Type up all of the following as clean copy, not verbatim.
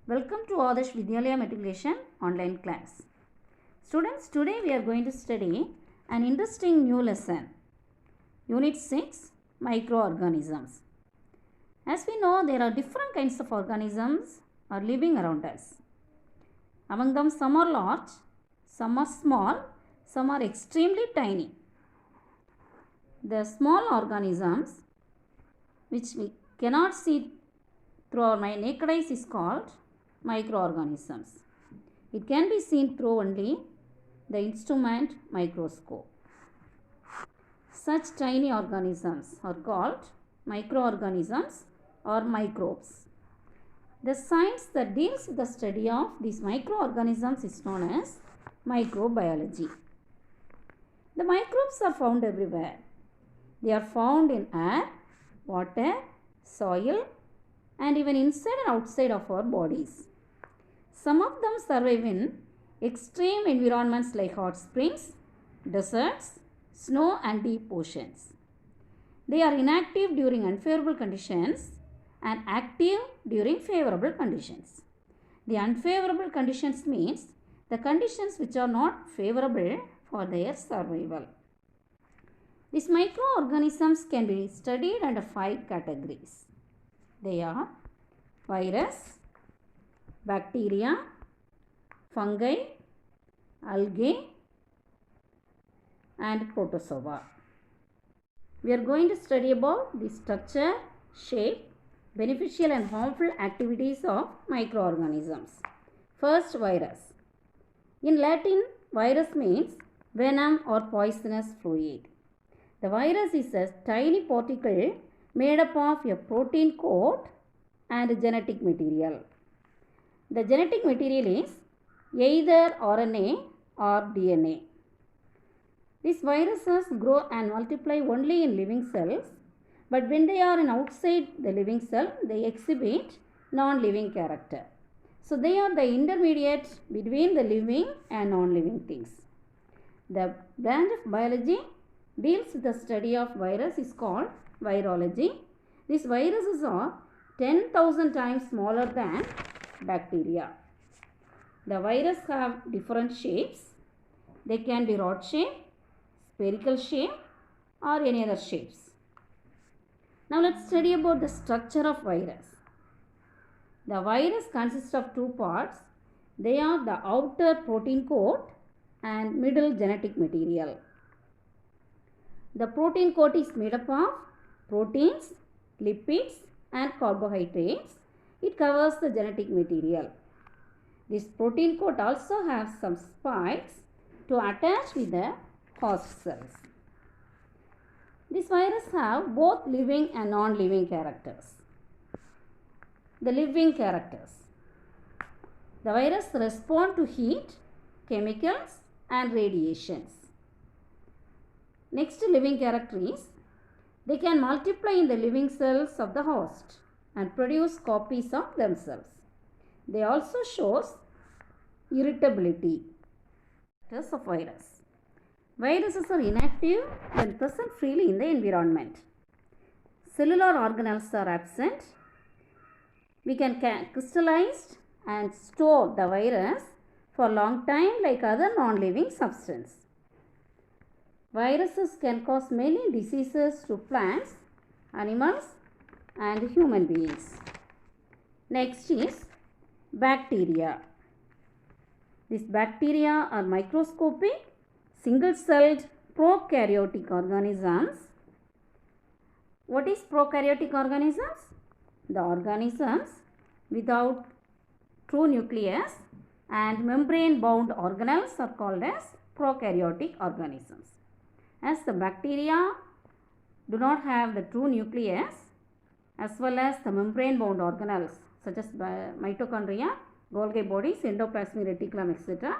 Welcome to Adarsh Vidyalaya Matriculation online class. Students, today we are going to study an interesting new lesson. Unit 6, Microorganisms. As we know, there are different kinds of organisms are living around us. Among them, some are large, some are small, some are extremely tiny. The small organisms, which we cannot see through our naked eyes, is called microorganisms. It can be seen through only the instrument microscope. Such tiny organisms are called microorganisms or microbes. The science that deals with the study of these microorganisms is known as microbiology. The microbes are found everywhere. They are found in air, water, soil, and even inside and outside of our bodies. Some of them survive in extreme environments like hot springs, deserts, snow and deep oceans. They are inactive during unfavorable conditions and active during favorable conditions. The unfavorable conditions means the conditions which are not favorable for their survival. These microorganisms can be studied under 5 categories. They are virus, bacteria, fungi, algae and protozoa. We are going to study about the structure, shape, beneficial and harmful activities of microorganisms. First, virus. In Latin, virus means venom or poisonous fluid. The virus is a tiny particle made up of a protein coat and genetic material. The genetic material is either RNA or DNA. These viruses grow and multiply only in living cells, but when they are outside the living cell, they exhibit non-living character. So they are the intermediate between the living and non-living things. The branch of biology deals with the study of virus is called virology. These viruses are 10,000 times smaller than bacteria. The virus have different shapes. They can be rod shape, spherical shape or any other shapes. Now let's study about the structure of virus. The virus consists of two parts. They are the outer protein coat and middle genetic material. The protein coat is made up of proteins, lipids and carbohydrates. It covers the genetic material. This protein coat also has some spikes to attach with the host cells. These viruses have both living and non-living characters. The living characters. The virus respond to heat, chemicals and radiations. Next living character is they can multiply in the living cells of the host and produce copies of themselves. They also shows irritability. Characters of virus. Viruses are inactive when present freely in the environment. Cellular organelles are absent. We can crystallize and store the virus for a long time like other non-living substance. Viruses can cause many diseases to plants, animals and human beings. Next is bacteria. These bacteria are microscopic, single-celled prokaryotic organisms. What is prokaryotic organisms? The organisms without true nucleus and membrane-bound organelles are called as prokaryotic organisms. As the bacteria do not have the true nucleus as well as the membrane-bound organelles such as mitochondria, Golgi bodies, endoplasmic reticulum, etc.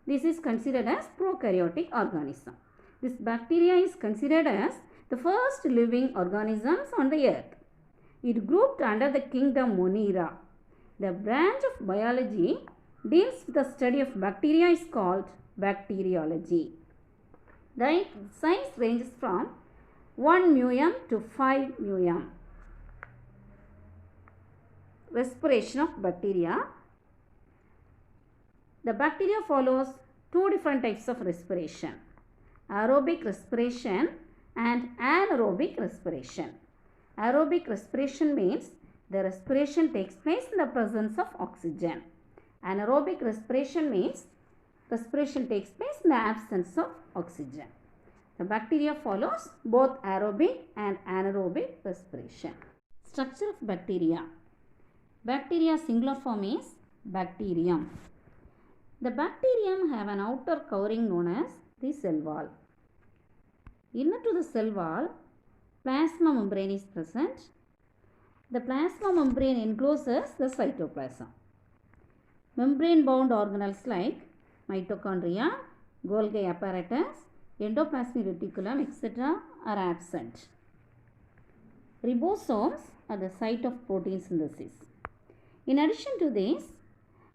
This is considered as prokaryotic organism. This bacteria is considered as the first living organisms on the earth. It grouped under the kingdom Monera. The branch of biology deals with the study of bacteria is called bacteriology. The size ranges from 1 μm to 5 μm. respiration of bacteria. The bacteria follows two different types of respiration, aerobic respiration and anaerobic respiration. Aerobic respiration means the respiration takes place in the presence of oxygen. Anaerobic respiration means respiration takes place in the absence of oxygen. The bacteria follows both aerobic and anaerobic respiration. Structure of bacteria. Bacteria singular form is bacterium. The bacterium have an outer covering known as the cell wall. Inner to the cell wall, plasma membrane is present. The plasma membrane encloses the cytoplasm. Membrane bound organelles like mitochondria, Golgi apparatus, endoplasmic reticulum, etc. are absent. Ribosomes are the site of protein synthesis. In addition to this,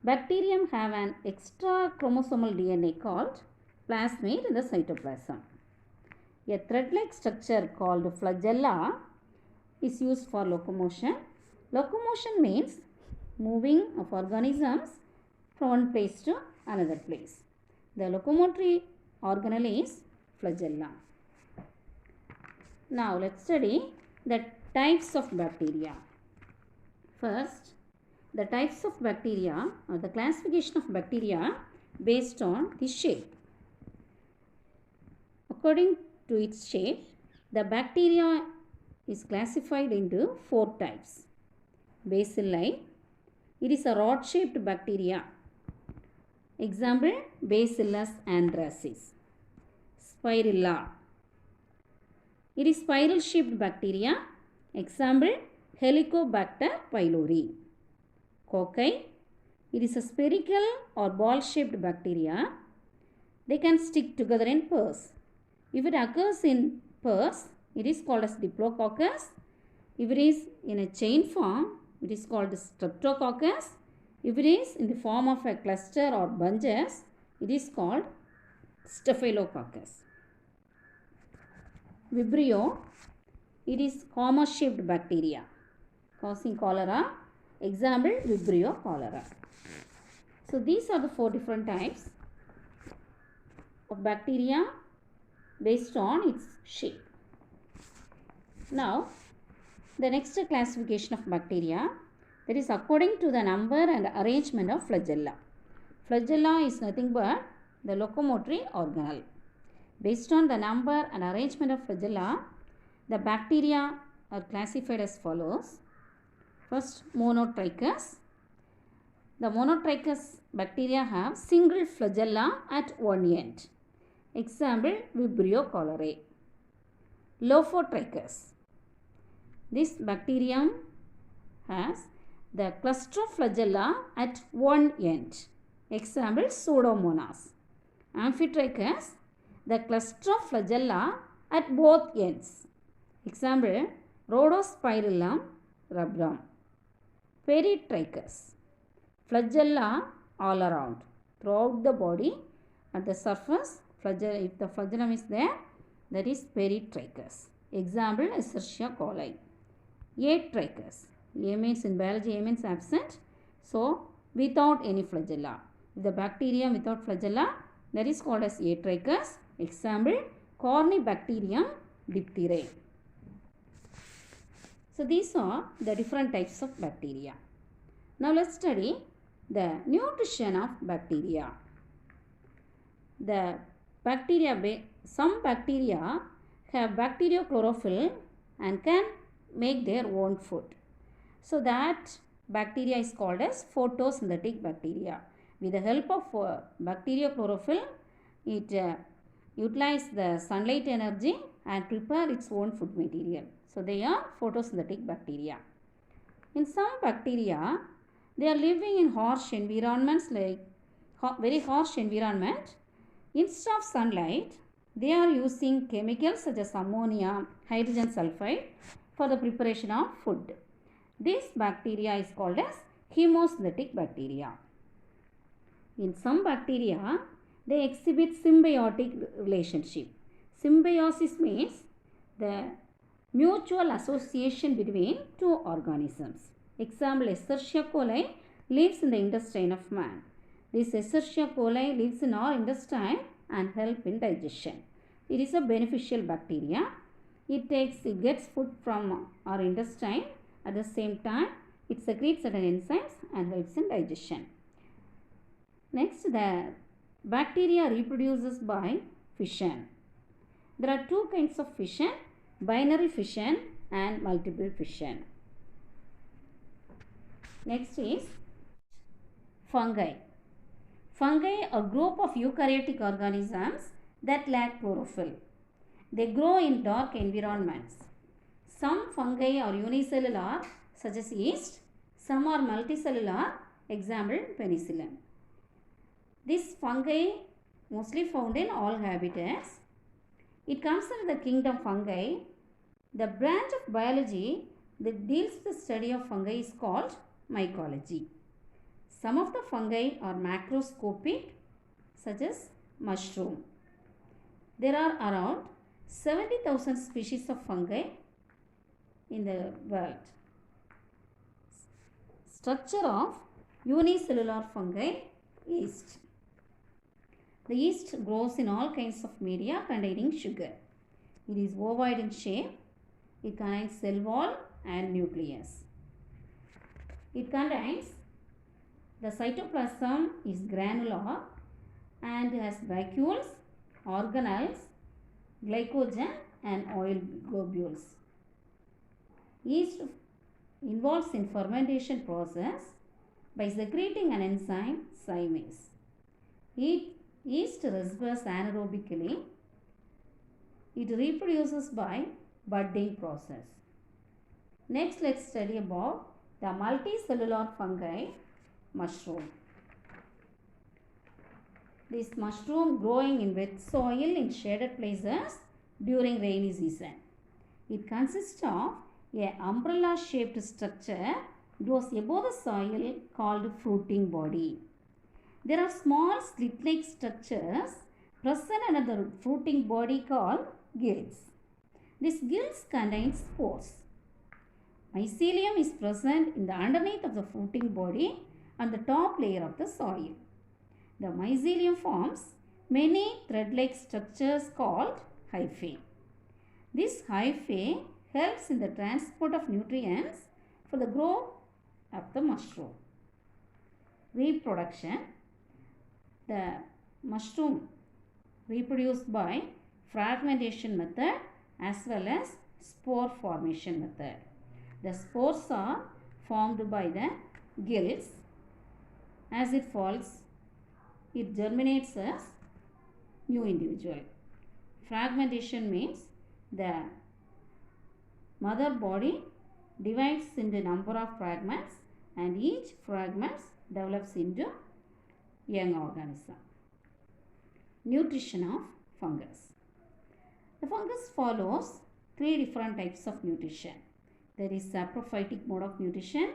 bacterium have an extra chromosomal DNA called plasmid in the cytoplasm. A thread-like structure called flagella is used for locomotion. Locomotion means moving of organisms from one place to another place. The locomotory organelle is flagella. Now let's study the types of bacteria. First, the types of bacteria or the classification of bacteria based on the shape. According to its shape, the bacteria is classified into 4 types. Bacilli, it is a rod-shaped bacteria. Example, Bacillus anthracis. Spirilla, it is spiral-shaped bacteria. Example, Helicobacter pylori. Cocci, it is a spherical or ball-shaped bacteria. They can stick together in pairs. If it occurs in pairs, it is called as Diplococcus. If it is in a chain form, it is called Streptococcus. If it is in the form of a cluster or bunches, it is called Staphylococcus. Vibrio, it is comma-shaped bacteria causing cholera. Example, Vibrio cholera. So these are the 4 different types of bacteria based on its shape. Now, the next classification of bacteria, that is according to the number and arrangement of flagella. Flagella is nothing but the locomotory organelle. Based on the number and arrangement of flagella, the bacteria are classified as follows. First, monotrichous. The monotrichous bacteria have single flagella at one end. Example, Vibrio cholerae. Lophotrichous. This bacterium has the cluster of flagella at one end. Example, Pseudomonas. Amphitrichous, the cluster of flagella at both ends. Example, Rhodospirillum rubrum. Peritrichous, flagella all around, throughout the body. At the surface, if the flagellum is there, that is peritrichous. Example, Escherichia coli. Atrichous, A means in biology, A means absent. So, without any flagella. If the bacterium without flagella, that is called as atrichous. Example, Cornybacterium diphtheriae. So, these are the different types of bacteria. Now, let's study the nutrition of bacteria. The bacteria, some bacteria have bacteriochlorophyll and can make their own food. So, that bacteria is called as photosynthetic bacteria. With the help of bacteriochlorophyll, it utilizes the sunlight energy and prepare its own food material. So, they are photosynthetic bacteria. In some bacteria, they are living in harsh environments like very harsh environment. Instead of sunlight, they are using chemicals such as ammonia, hydrogen sulfide for the preparation of food. This bacteria is called as chemosynthetic bacteria. In some bacteria, they exhibit symbiotic relationship. Symbiosis means the mutual association between two organisms. Example, Escherichia coli lives in the intestine of man. This Escherichia coli lives in our intestine and help in digestion. It is a beneficial bacteria. It gets food from our intestine. At the same time, it secretes certain enzymes and helps in digestion. Next, the bacteria reproduces by fission. There are two kinds of fission, binary fission and multiple fission. Next is fungi. Fungi are a group of eukaryotic organisms that lack chlorophyll. They grow in dark environments. Some fungi are unicellular, such as yeast. Some are multicellular, example penicillin. This fungi mostly found in all habitats. It comes under the kingdom fungi. The branch of biology that deals with the study of fungi is called mycology. Some of the fungi are macroscopic, such as mushroom. There are around 70,000 species of fungi in the world. Structure of unicellular fungi. Yeast. The yeast grows in all kinds of media containing sugar. It is ovoid in shape. It contains cell wall and nucleus. It contains the cytoplasm is granular and has vacuoles, organelles, glycogen and oil globules. Yeast involves in fermentation process by secreting an enzyme zymase. Yeast respires anaerobically. It reproduces by budding process. Next, let's study about the multicellular fungi, mushroom. This mushroom growing in wet soil in shaded places during rainy season. It consists of an umbrella shaped structure grows above the soil called fruiting body. There are small slit-like structures present under the fruiting body called gills. These gills contain spores. Mycelium is present in the underneath of the fruiting body and the top layer of the soil. The mycelium forms many thread-like structures called hyphae. This hyphae helps in the transport of nutrients for the growth of the mushroom. Reproduction. The mushroom reproduced by fragmentation method as well as spore formation method. The spores are formed by the gills. As it falls, it germinates as new individual. Fragmentation means the mother body divides into number of fragments and each fragment develops into young organism. Nutrition of fungus. The fungus follows three different types of nutrition. There is saprophytic mode of nutrition,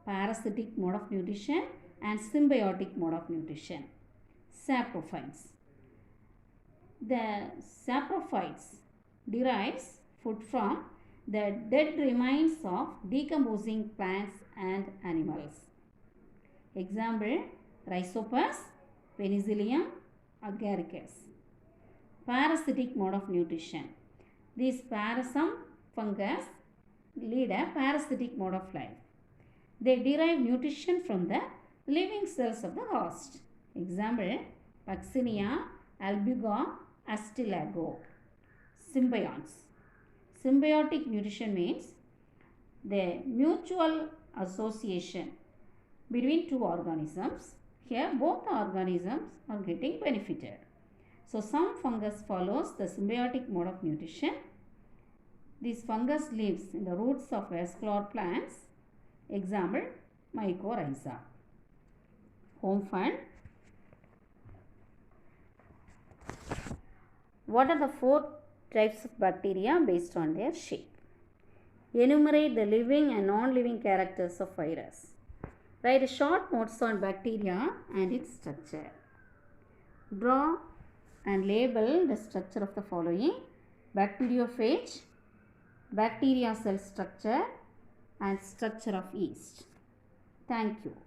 parasitic mode of nutrition and symbiotic mode of nutrition. Saprophytes. The saprophytes derives food from the dead remains of decomposing plants and animals. Example, Rhizopus, Penicillium, Agaricus. Parasitic mode of nutrition. These parasome fungus lead a parasitic mode of life. They derive nutrition from the living cells of the host. Example, Vaccinia, Albuga, Astilago. Symbionts. Symbiotic nutrition means the mutual association between two organisms. Here both organisms are getting benefited. So some fungus follows the symbiotic mode of nutrition. This fungus lives in the roots of vascular plants. Example, Mycorrhiza. Home fund. What are the four types of bacteria based on their shape? Enumerate the living and non-living characters of virus. Write a short notes on bacteria and its structure. Draw and label the structure of the following: bacteriophage, bacteria cell structure, and structure of yeast. Thank you.